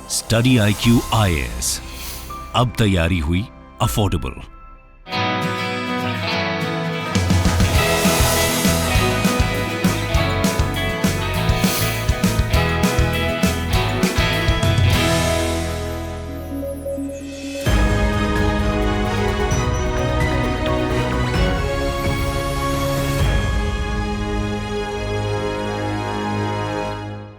Study IQ IAS, अब तैयारी हुई अफोर्डेबल।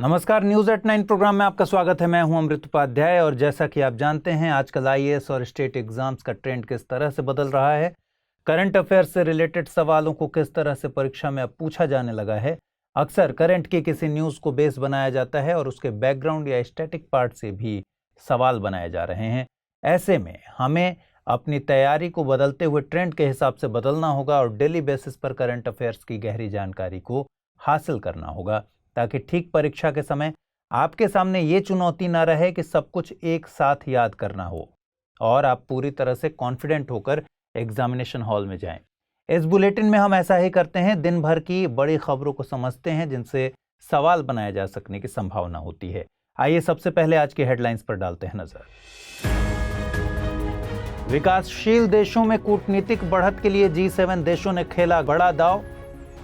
नमस्कार, न्यूज एट 9 प्रोग्राम में आपका स्वागत है। मैं हूं अमृत उपाध्याय और जैसा कि आप जानते हैं आजकल IAS और स्टेट एग्जाम्स का ट्रेंड किस तरह से बदल रहा है, करंट अफेयर्स से रिलेटेड सवालों को किस तरह से परीक्षा में अब पूछा जाने लगा है। अक्सर करंट की किसी न्यूज को बेस बनाया जाता है और उसके बैकग्राउंड या स्टैटिक पार्ट से भी सवाल बनाए जा रहे हैं। ऐसे में हमें अपनी तैयारी को बदलते हुए ट्रेंड के हिसाब से बदलना होगा और डेली बेसिस पर करंट अफेयर्स की गहरी जानकारी को हासिल करना होगा, ताकि ठीक परीक्षा के समय आपके सामने ये चुनौती ना रहे कि सब कुछ एक साथ याद करना हो और आप पूरी तरह से कॉन्फिडेंट होकर एग्जामिनेशन हॉल में जाएं। इस बुलेटिन में हम ऐसा ही करते हैं, दिन भर की बड़ी खबरों को समझते हैं जिनसे सवाल बनाया जा सकने की संभावना होती है। आइए सबसे पहले आज की हेडलाइंस पर डालते हैं नजर। विकासशील देशों में कूटनीतिक बढ़त के लिए G7 देशों ने खेला बड़ा दांव।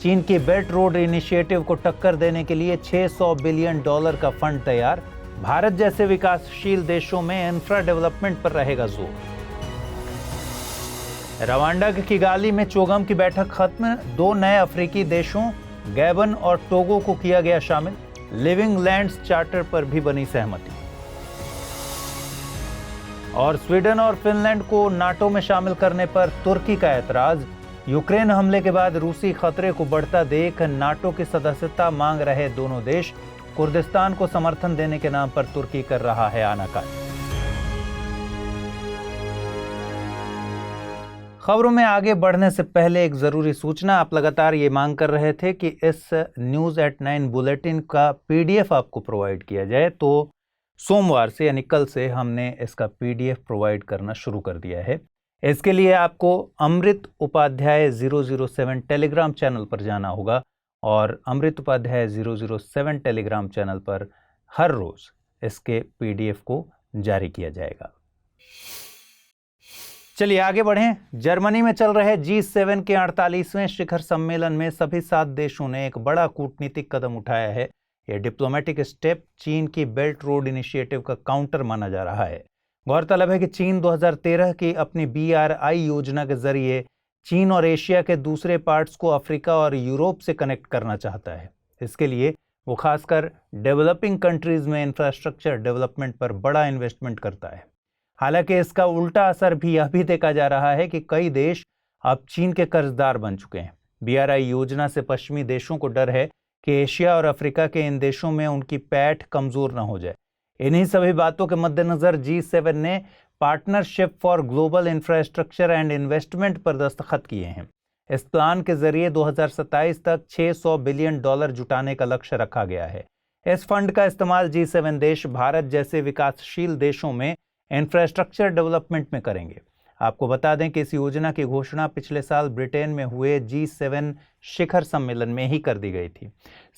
चीन की बेल्ट रोड इनिशिएटिव को टक्कर देने के लिए $600 बिलियन का फंड तैयार। भारत जैसे विकासशील देशों में इंफ्रा डेवलपमेंट पर रहेगा जोर। रवांडा के किगाली में चोगम की बैठक खत्म। 2 नए अफ्रीकी देशों गैबन और टोगो को किया गया शामिल। लिविंग लैंड्स चार्टर पर भी बनी सहमति। और स्वीडन और फिनलैंड को नाटो में शामिल करने पर तुर्की का ऐतराज। यूक्रेन हमले के बाद रूसी खतरे को बढ़ता देख नाटो की सदस्यता मांग रहे दोनों देश। कुर्दिस्तान को समर्थन देने के नाम पर तुर्की कर रहा है आनाकानी। खबरों में आगे बढ़ने से पहले एक जरूरी सूचना। आप लगातार ये मांग कर रहे थे कि इस न्यूज एट 9 बुलेटिन का PDF आपको प्रोवाइड किया जाए, तो सोमवार से यानी कल से हमने इसका PDF प्रोवाइड करना शुरू कर दिया है। इसके लिए आपको अमृत उपाध्याय 007 टेलीग्राम चैनल पर जाना होगा और अमृत उपाध्याय 007 टेलीग्राम चैनल पर हर रोज इसके PDF को जारी किया जाएगा। चलिए आगे बढ़ें। जर्मनी में चल रहे G7 के 48वें शिखर सम्मेलन में सभी 7 देशों ने एक बड़ा कूटनीतिक कदम उठाया है। यह डिप्लोमेटिक स्टेप चीन की बेल्ट रोड इनिशिएटिव का काउंटर माना जा रहा है। गौरतलब है कि चीन 2013 की अपनी BRI योजना के जरिए चीन और एशिया के दूसरे पार्ट्स को अफ्रीका और यूरोप से कनेक्ट करना चाहता है। इसके लिए वो खासकर डेवलपिंग कंट्रीज में इंफ्रास्ट्रक्चर डेवलपमेंट पर बड़ा इन्वेस्टमेंट करता है। हालांकि इसका उल्टा असर भी यह भी देखा जा रहा है कि कई देश अब चीन के कर्जदार बन चुके हैं। BRI योजना से पश्चिमी देशों को डर है कि एशिया और अफ्रीका के इन देशों में उनकी पैठ कमजोर न हो जाए। इन्हीं सभी बातों के मद्देनजर G7 ने partnership for global infrastructure and investment पर दस्तखत किए हैं। इस प्लान के जरिए 2027 तक $600 बिलियन जुटाने का लक्ष्य रखा गया है। इस फंड का इस्तेमाल G7 देश भारत जैसे विकासशील देशों में इंफ्रास्ट्रक्चर डेवलपमेंट में करेंगे। आपको बता दें कि इस योजना की घोषणा पिछले साल ब्रिटेन में हुए G7 शिखर सम्मेलन में ही कर दी गई थी।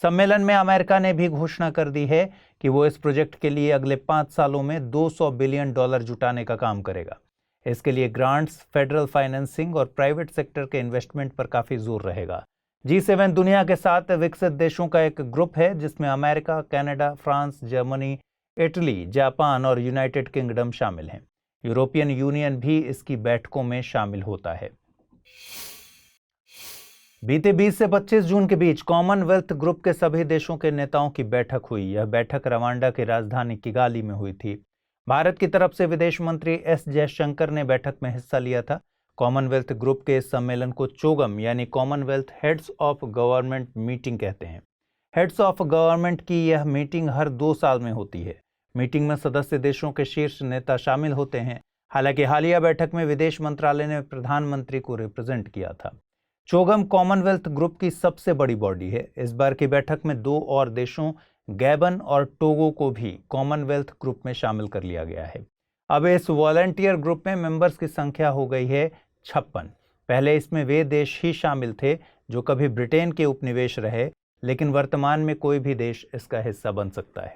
सम्मेलन में अमेरिका ने भी घोषणा कर दी है कि वो इस प्रोजेक्ट के लिए अगले 5 सालों में $200 बिलियन जुटाने का काम करेगा। इसके लिए ग्रांट्स, फेडरल फाइनेंसिंग और प्राइवेट सेक्टर के इन्वेस्टमेंट पर काफी जोर रहेगा। G7 दुनिया के 7 विकसित देशों का एक ग्रुप है जिसमें America, Canada, France, Germany, Italy, Japan और यूनाइटेड किंगडम शामिल हैं। यूरोपियन यूनियन भी इसकी बैठकों में शामिल होता है। बीते 20 से 25 जून के बीच कॉमनवेल्थ ग्रुप के सभी देशों के नेताओं की बैठक हुई। यह बैठक रवांडा की राजधानी किगाली में हुई थी। भारत की तरफ से विदेश मंत्री S जयशंकर ने बैठक में हिस्सा लिया था। कॉमनवेल्थ ग्रुप के इस सम्मेलन को चोगम यानी Commonwealth heads of government meeting कहते हैं। हेड्स ऑफ गवर्नमेंट की यह मीटिंग हर 2 साल में होती है। मीटिंग में सदस्य देशों के शीर्ष नेता शामिल होते हैं। हालांकि हालिया बैठक में विदेश मंत्रालय ने प्रधानमंत्री को रिप्रेजेंट किया था। चोगम कॉमनवेल्थ ग्रुप की सबसे बड़ी बॉडी है। इस बार की बैठक में 2 और देशों गैबन और टोगो को भी कॉमनवेल्थ ग्रुप में शामिल कर लिया गया है। अब इस वॉलंटियर ग्रुप में मेंबर्स की संख्या हो गई है 56। पहले इसमें वे देश ही शामिल थे जो कभी ब्रिटेन के उपनिवेश रहे, लेकिन वर्तमान में कोई भी देश इसका हिस्सा बन सकता है।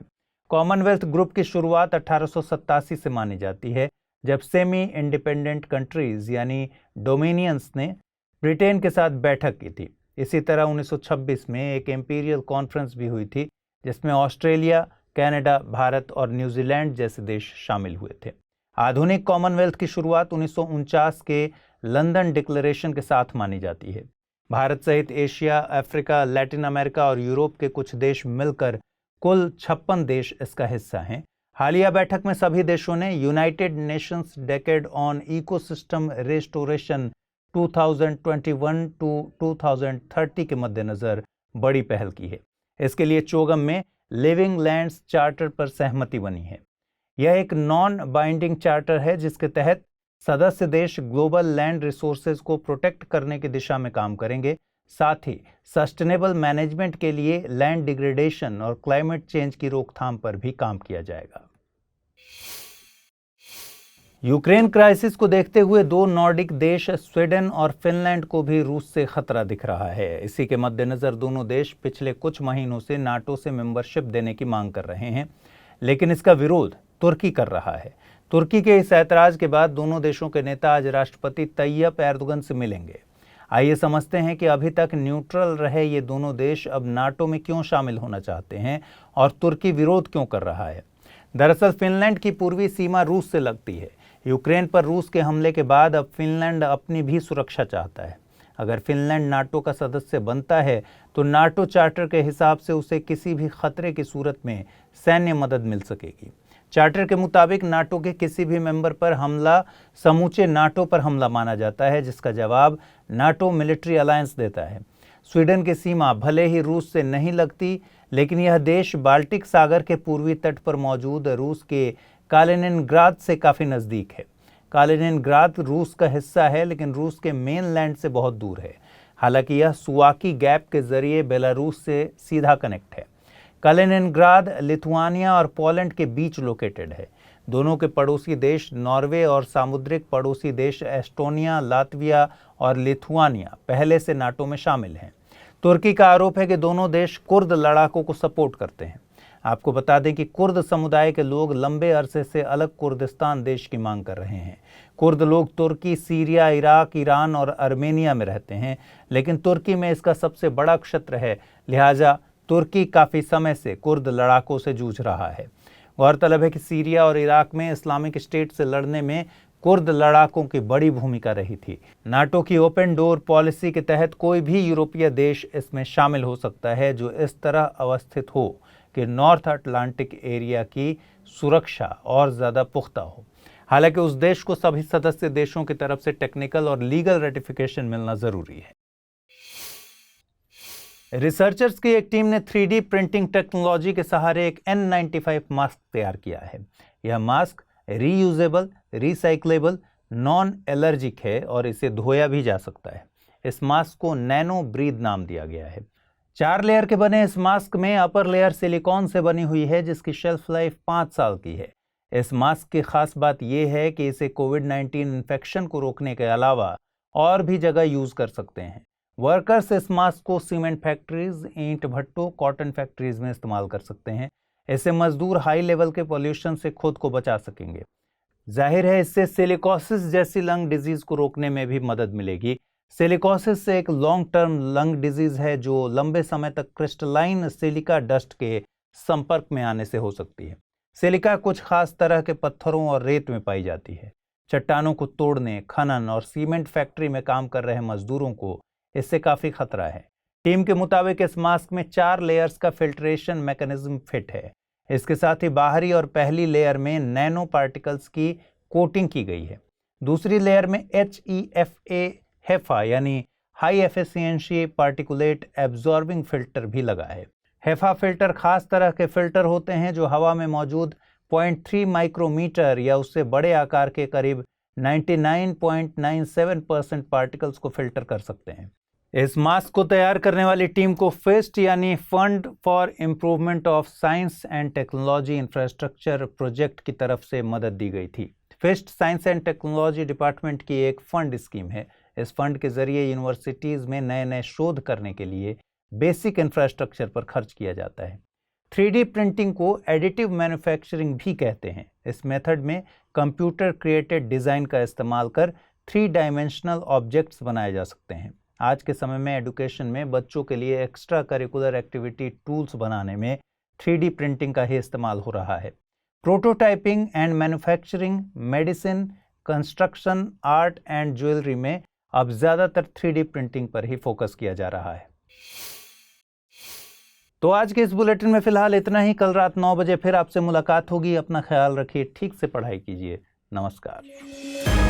कॉमनवेल्थ ग्रुप की शुरुआत 1887 से मानी जाती है, जब सेमी इंडिपेंडेंट कंट्रीज यानी डोमिनियंस ने ब्रिटेन के साथ बैठक की थी। इसी तरह 1926 में एक इंपीरियल कॉन्फ्रेंस भी हुई थी, जिसमें ऑस्ट्रेलिया, कनाडा, भारत और न्यूजीलैंड जैसे देश शामिल हुए थे। आधुनिक कॉमनवेल्थ की शुरुआत 1949 के लंदन डिक्लेरेशन के साथ मानी जाती है। भारत सहित एशिया, अफ्रीका, लैटिन अमेरिका और यूरोप के कुछ देश मिलकर कुल 56 देश इसका हिस्सा हैं। हालिया बैठक में सभी देशों ने United Nations decade on ecosystem restoration 2021 to 2030 के मद्देनजर बड़ी पहल की है। इसके लिए चोगम में लिविंग लैंड्स चार्टर पर सहमति बनी है। यह एक नॉन बाइंडिंग चार्टर है, जिसके तहत सदस्य देश ग्लोबल लैंड रिसोर्सेज को प्रोटेक्ट करने की दिशा में काम करेंगे। साथ ही सस्टेनेबल मैनेजमेंट के लिए लैंड डिग्रेडेशन और क्लाइमेट चेंज की रोकथाम पर भी काम किया जाएगा। यूक्रेन क्राइसिस को देखते हुए दो नॉर्डिक देश स्वीडन और फिनलैंड को भी रूस से खतरा दिख रहा है। इसी के मद्देनजर दोनों देश पिछले कुछ महीनों से नाटो से मेंबरशिप देने की मांग कर रहे हैं, लेकिन इसका विरोध तुर्की कर रहा है। तुर्की के इस ऐतराज के बाद दोनों देशों के नेता आज राष्ट्रपति तैयब एर्दोगन से मिलेंगे। आइए समझते हैं कि अभी तक न्यूट्रल रहे ये दोनों देश अब नाटो में क्यों शामिल होना चाहते हैं और तुर्की विरोध क्यों कर रहा है। दरअसल फिनलैंड की पूर्वी सीमा रूस से लगती है। यूक्रेन पर रूस के हमले के बाद अब फिनलैंड अपनी भी सुरक्षा चाहता है। अगर फिनलैंड नाटो का सदस्य बनता है तो नाटो चार्टर के हिसाब से उसे किसी भी खतरे की सूरत में सैन्य मदद मिल सकेगी। चार्टर के मुताबिक नाटो के किसी भी मेंबर पर हमला समूचे नाटो पर हमला माना जाता है, जिसका जवाब नाटो मिलिट्री अलायंस देता है। स्वीडन की सीमा भले ही रूस से नहीं लगती, लेकिन यह देश बाल्टिक सागर के पूर्वी तट पर मौजूद रूस के कालिनिनग्राद से काफ़ी नज़दीक है। कालिनिनग्राद रूस का हिस्सा है, लेकिन रूस के मेनलैंड से बहुत दूर है। हालांकि यह सुवाकी गैप के जरिए बेलारूस से सीधा कनेक्ट है। कालिनिनग्राद लिथुआनिया और पोलैंड के बीच लोकेटेड है। दोनों के पड़ोसी देश नॉर्वे और सामुद्रिक पड़ोसी देश एस्टोनिया, लातविया और लिथुआनिया पहले से नाटो में शामिल हैं। तुर्की का आरोप है कि दोनों देश कुर्द लड़ाकों को सपोर्ट करते हैं। आपको बता दें कि कुर्द समुदाय के लोग लंबे अरसे से अलग कुर्दिस्तान देश की मांग कर रहे हैं। कुर्द लोग तुर्की, सीरिया, इराक, ईरान और अर्मेनिया में रहते हैं, लेकिन तुर्की में इसका सबसे बड़ा क्षेत्र है, लिहाजा तुर्की काफ़ी समय से कुर्द लड़ाकों से जूझ रहा है। गौरतलब है कि सीरिया और इराक में इस्लामिक स्टेट से लड़ने में कुर्द लड़ाकों की बड़ी भूमिका रही थी। नाटो की ओपन डोर पॉलिसी के तहत कोई भी यूरोपीय देश इसमें शामिल हो सकता है जो इस तरह अवस्थित हो कि नॉर्थ अटलांटिक एरिया की सुरक्षा और ज़्यादा पुख्ता हो। हालांकि उस देश को सभी सदस्य देशों की तरफ से टेक्निकल और लीगल रेटिफिकेशन मिलना ज़रूरी है। रिसर्चर्स की एक टीम ने 3D प्रिंटिंग टेक्नोलॉजी के सहारे एक N95 मास्क तैयार किया है। यह mask reusable, recyclable, non allergic है और इसे धोया भी जा सकता है। इस मास्क को नैनो ब्रीद नाम दिया गया है। 4 लेयर के बने इस मास्क में अपर लेयर सिलिकॉन से बनी हुई है, जिसकी शेल्फ लाइफ 5 साल की है। इस मास्क की खास बात यह है कि इसे कोविड-19 इन्फेक्शन को रोकने के अलावा और भी जगह यूज कर सकते हैं। वर्कर्स इस मास्क को सीमेंट फैक्ट्रीज, ईंट भट्टों, कॉटन फैक्ट्रीज में इस्तेमाल कर सकते हैं। इससे मजदूर हाई लेवल के पॉल्यूशन से खुद को बचा सकेंगे। जाहिर है इससे सिलिकोसिस जैसी लंग डिजीज को रोकने में भी मदद मिलेगी। सिलिकोसिस से एक लॉन्ग टर्म लंग डिजीज है जो लंबे समय तक क्रिस्टलाइन सिलिका डस्ट के संपर्क में आने से हो सकती है। सिलिका कुछ खास तरह के पत्थरों और रेत में पाई जाती है। चट्टानों को तोड़ने, खनन और सीमेंट फैक्ट्री में काम कर रहे मजदूरों को इससे काफी खतरा है। टीम के मुताबिक इस मास्क में 4 लेयर्स का फिल्ट्रेशन मैकेनिज्म फिट है। इसके साथ ही बाहरी और पहली लेयर में नैनो पार्टिकल्स की कोटिंग की गई है। दूसरी लेयर में HEFA यानी high efficiency particulate absorbing filter भी लगा है। हेफा फिल्टर खास तरह के फिल्टर होते हैं जो हवा में मौजूद 0.3 माइक्रोमीटर या उससे बड़े आकार के करीब 99.97% पार्टिकल्स को फिल्टर कर सकते हैं। इस मास्क को तैयार करने वाली टीम को FIST यानी fund for improvement of science and technology infrastructure project की तरफ से मदद दी गई थी। FIST science and technology department की एक फंड स्कीम है। इस फंड के जरिए यूनिवर्सिटीज़ में नए नए शोध करने के लिए बेसिक इंफ्रास्ट्रक्चर पर खर्च किया जाता है। 3D प्रिंटिंग को एडिटिव मैन्युफैक्चरिंग भी कहते हैं। इस मेथड में कंप्यूटर क्रिएटेड डिज़ाइन का इस्तेमाल कर 3 डायमेंशनल ऑब्जेक्ट्स बनाए जा सकते हैं। आज के समय में एजुकेशन में बच्चों के लिए एक्स्ट्रा करिकुलर एक्टिविटी टूल्स बनाने में 3D प्रिंटिंग का ही इस्तेमाल हो रहा है। Prototyping and manufacturing, medicine, construction, art and jewellery में अब ज़्यादातर 3D प्रिंटिंग पर ही फोकस किया जा रहा है। तो आज के इस बुलेटिन में फिलहाल इतना ही। कल रात 9 बजे फिर आपसे मुलाकात होगी। अपना ख्याल रखिए, ठीक से पढ़ाई कीजिए। नमस्कार।